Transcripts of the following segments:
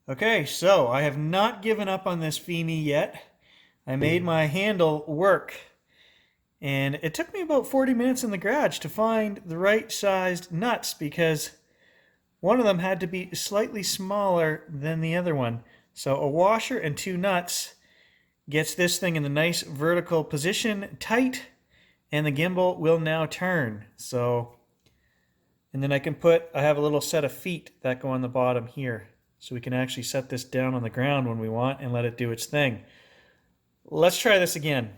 Okay, so I have not given up on this Fimi yet. I made my handle work. And it took me about 40 minutes in the garage to find the right sized nuts because one of them had to be slightly smaller than the other one. So a washer and two nuts gets this thing in the nice vertical position, tight, and the gimbal will now turn. And then I have a little set of feet that go on the bottom here. So we can actually set this down on the ground when we want and let it do its thing. Let's try this again.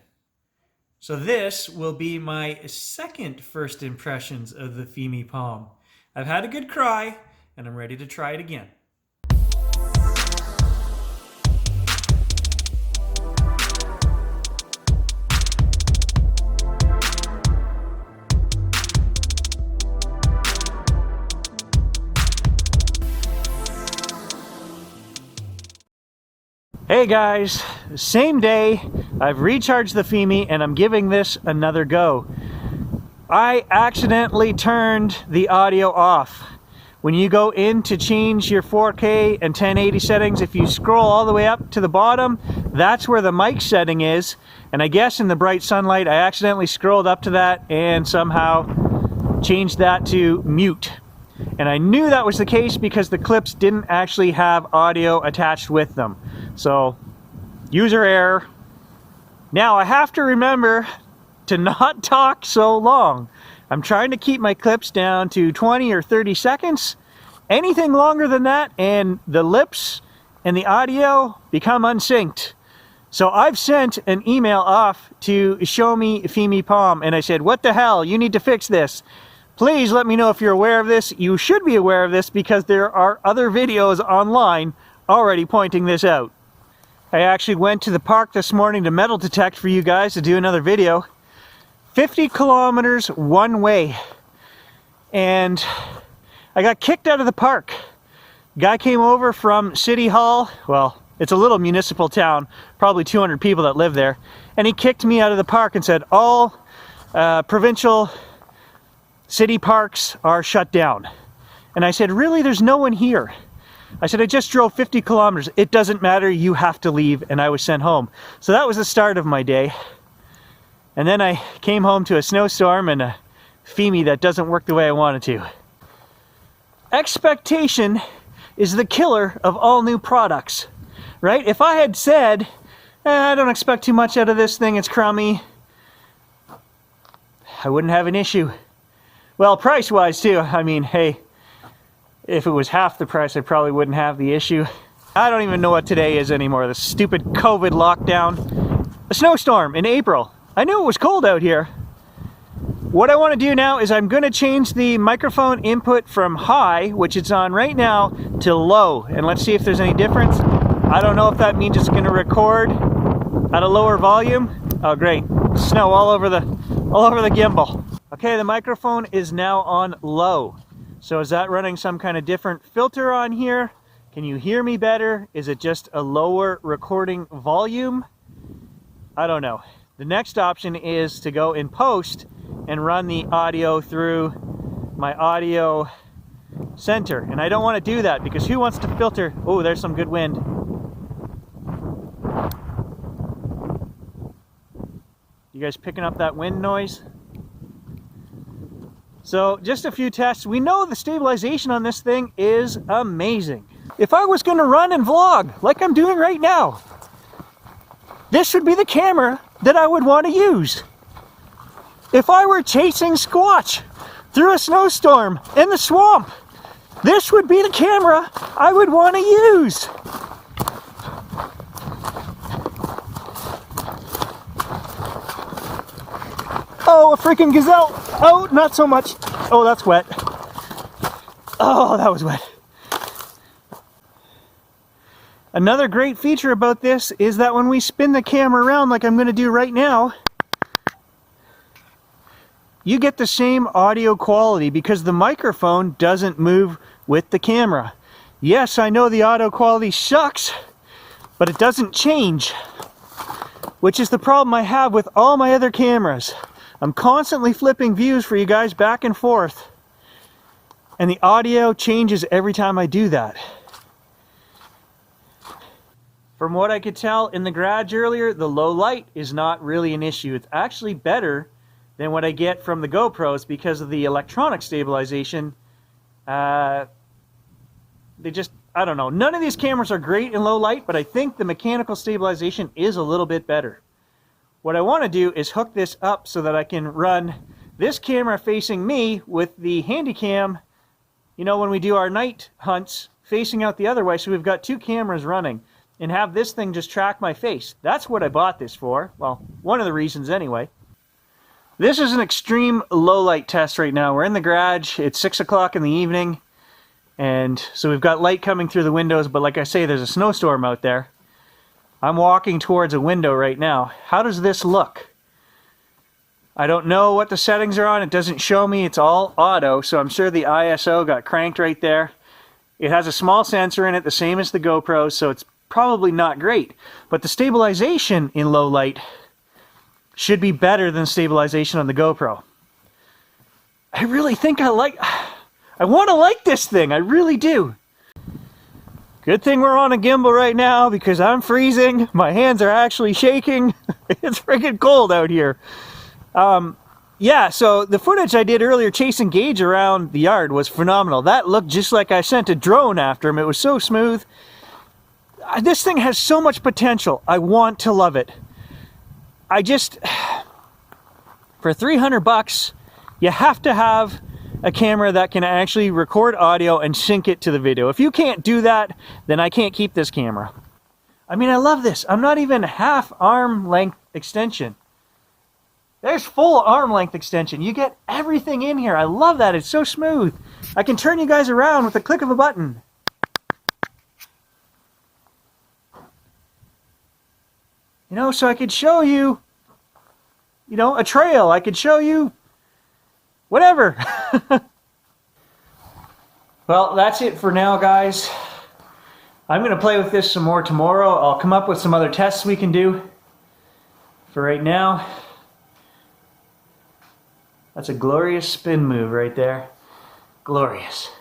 So this will be my second first impressions of the Fimi Palm. I've had a good cry and I'm ready to try it again. Hey guys, same day, I've recharged the Fimi and I'm giving this another go. I accidentally turned the audio off. When you go in to change your 4K and 1080 settings, if you scroll all the way up to the bottom, that's where the mic setting is. And I guess in the bright sunlight, I accidentally scrolled up to that and somehow changed that to mute. And I knew that was the case because the clips didn't actually have audio attached with them. So, user error. Now I have to remember to not talk so long. I'm trying to keep my clips down to 20 or 30 seconds. Anything longer than that and the lips and the audio become unsynced. So I've sent an email off to Show Me Fimi Palm and I said, what the hell, you need to fix this. Please let me know if you're aware of this. You should be aware of this because there are other videos online already pointing this out. I actually went to the park this morning to metal detect for you guys to do another video. 50 kilometers one way. And I got kicked out of the park. Guy came over from City Hall. Well, it's a little municipal town, probably 200 people that live there. And he kicked me out of the park and said all provincial city parks are shut down. And I said, really, there's no one here. I said, I just drove 50 kilometers. It doesn't matter, you have to leave. And I was sent home. So that was the start of my day. And then I came home to a snowstorm and a Fimi that doesn't work the way I wanted to. Expectation is the killer of all new products, right? If I had said, I don't expect too much out of this thing, it's crummy, I wouldn't have an issue. Well, price-wise too, I mean, hey, if it was half the price, I probably wouldn't have the issue. I don't even know what today is anymore, the stupid COVID lockdown. A snowstorm in April. I knew it was cold out here. What I want to do now is I'm going to change the microphone input from high, which it's on right now, to low. And let's see if there's any difference. I don't know if that means it's going to record at a lower volume. Oh great, snow all over the gimbal. Okay, the microphone is now on low. So is that running some kind of different filter on here? Can you hear me better? Is it just a lower recording volume? I don't know. The next option is to go in post and run the audio through my audio center. And I don't want to do that because who wants to filter? Oh, there's some good wind. You guys picking up that wind noise? So just a few tests. We know the stabilization on this thing is amazing. If I was going to run and vlog like I'm doing right now, this would be the camera that I would want to use. If I were chasing squatch through a snowstorm in the swamp, this would be the camera I would want to use. Oh, a freaking gazelle. Oh, not so much. Oh, that's wet. Oh, that was wet. Another great feature about this is that when we spin the camera around like I'm going to do right now, you get the same audio quality because the microphone doesn't move with the camera. Yes, I know the audio quality sucks, but it doesn't change, which is the problem I have with all my other cameras. I'm constantly flipping views for you guys back and forth, and the audio changes every time I do that. From what I could tell in the garage earlier, the low light is not really an issue. It's actually better than what I get from the GoPros because of the electronic stabilization. They just, I don't know. None of these cameras are great in low light, but I think the mechanical stabilization is a little bit better. What I want to do is hook this up so that I can run this camera facing me with the Handycam, you know, when we do our night hunts, facing out the other way, so we've got two cameras running, and have this thing just track my face. That's what I bought this for. Well, one of the reasons anyway. This is an extreme low light test right now. We're in the garage. It's 6 o'clock in the evening. And so we've got light coming through the windows, but like I say, there's a snowstorm out there. I'm walking towards a window right now. How does this look? I don't know what the settings are on. It doesn't show me. It's all auto, so I'm sure the ISO got cranked right there. It has a small sensor in it, the same as the GoPro, so it's probably not great. But the stabilization in low light should be better than stabilization on the GoPro. I really think I want to like this thing. I really do. Good thing we're on a gimbal right now because I'm freezing. My hands are actually shaking. It's freaking cold out here. Yeah, so the footage I did earlier chasing Gage around the yard was phenomenal. That looked just like I sent a drone after him. It was so smooth. This thing has so much potential. I want to love it. I just, for 300 bucks, you have to have a camera that can actually record audio and sync it to the video. If you can't do that, then I can't keep this camera. I mean, I love this. I'm not even half arm length extension. There's full arm length extension. You get everything in here. I love that. It's so smooth. I can turn you guys around with the click of a button. You know, so I could show you, you know, a trail. I could show you whatever. Well, that's it for now, guys. I'm going to play with this some more tomorrow. I'll come up with some other tests we can do. For right now, that's a glorious spin move right there. Glorious.